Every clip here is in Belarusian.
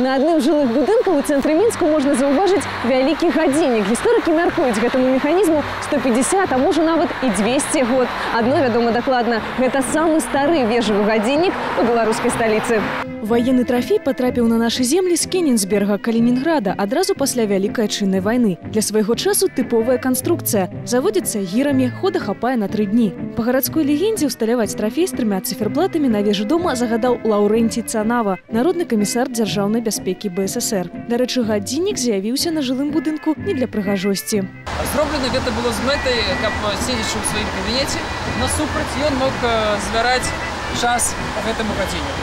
На адным з жылых будынкаў у цэнтры Мінску можна заўважыць вялікі гадзіннік. Гісторыкі мяркуюць гэтаму механізму 150, а можа нават і 200 год. Адно вядома дакладна, гэта самы стары вежавы гадзіннік у беларускай сталіцы. Военный трофей потрапіў на наши земли з Кенігсберга, Калининграда, адразу пасля Вялікай Адчыннай вайны. Для свайго часу тыповая канструкцыя. Заводзіцца гірамі, хода хапае на 3 дні. По гарадской легендзе усталяваць трофей з 3 циферблатамі на вежы дома загадаў Лаўрэнцій Цанава, народны камісар дзяржаўнай бяспекі БССР. Дарэчы, гадзіннік з'явіўся на жылым будынку не для прыгажосці. Зроблена гэта было з мэтай, каб седзячы ў сваім кабінеце, насупраць ён мог звяраць час по гэтаму гадзінніку.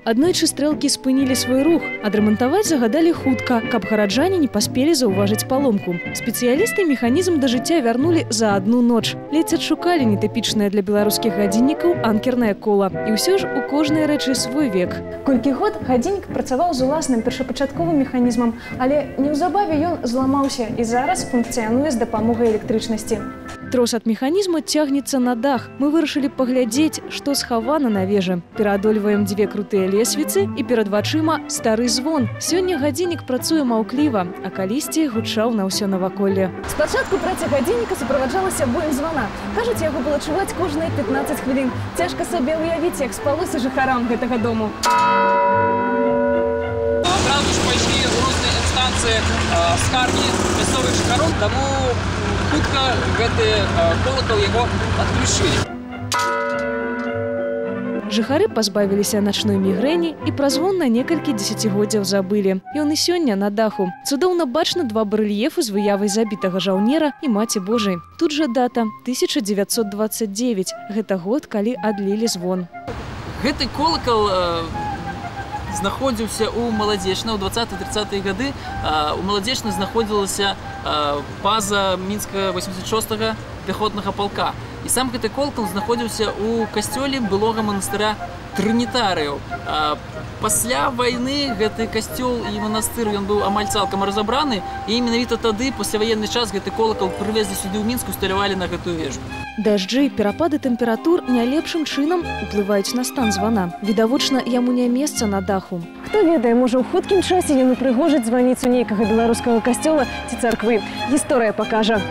Аднойчы стрэлкі спынілі свой рух, адрамантаваць загадалі хутка, каб гараджане не паспелі заўважыць паломку. Спецыялісты механізм да жыцця вярнулі за адну ноч. Ледзь адшукалі нетыпічнае для беларускіх гадзіннікаў анкернае кола. І ўсё ж у кожнай рэчы свой век. Колькі год гадзіннік працаваў з уласным першапачатковым механізмам, але неўзабаве ён зламаўся і зараз функцыянуе з дапамогай электрычнасці. Трос ад механізма цягнецца на дах. Мы вырашылі паглядзець, што схавана на вежы. Пераадольваем 2 крутыя лесвіцы і перад вачыма стары звон. Сёння гадзіннік працуе маўкліва, а калісьці гучаў на ўсё наваколле. Спачатку праца гадзінніка суправаджалася боем звана. Кажуць, яго было чуваць кожныя 15 хвілін. Цяжка сабе ўявіць, як спалося жыхарам гэтага дому. Адразу ж пайшлі розныя інстанцыі скаргі мясцовых жыхароў, таму хутка гэты колакал яго адключылі. Жыхары пазбавіліся начной мігрэні і пра звон на некалькі дзесяцігоддзяў забылі. Ён і сёння на даху. Цудоўна бачна 2 барэльефы з выявай забітага жаўнера і Маці Божай. Тут жа дата 1929. Гэта год, калі адлілі звон. Гэты колакал знаходзіўся ў Маладзечна ў 20-30-е гады. У Маладзечна знаходзілася база Мінска 86-го пяхотнага палка. І сам гэты колакал знаходзіўся ў касцёле былога манастыра трынітарыяў. Пасля вайны гэты касцёл і манастыр ён быў амаль цалкам разабраны, і менавіта тады, пасляваенны час, гэты колакал прывезлі сюды ў Мінск, усталявалі на гэтую вежу. Дажджы, перапады тэмператур не лепшым чынам уплываюць на стан звана. Відавочна, яму не месца на даху. Хто ведае, можа, ў хуткім часе ён упрыгожыць званіцу нейкага беларускага касцёла ці царквы. Гісторыя пакажа.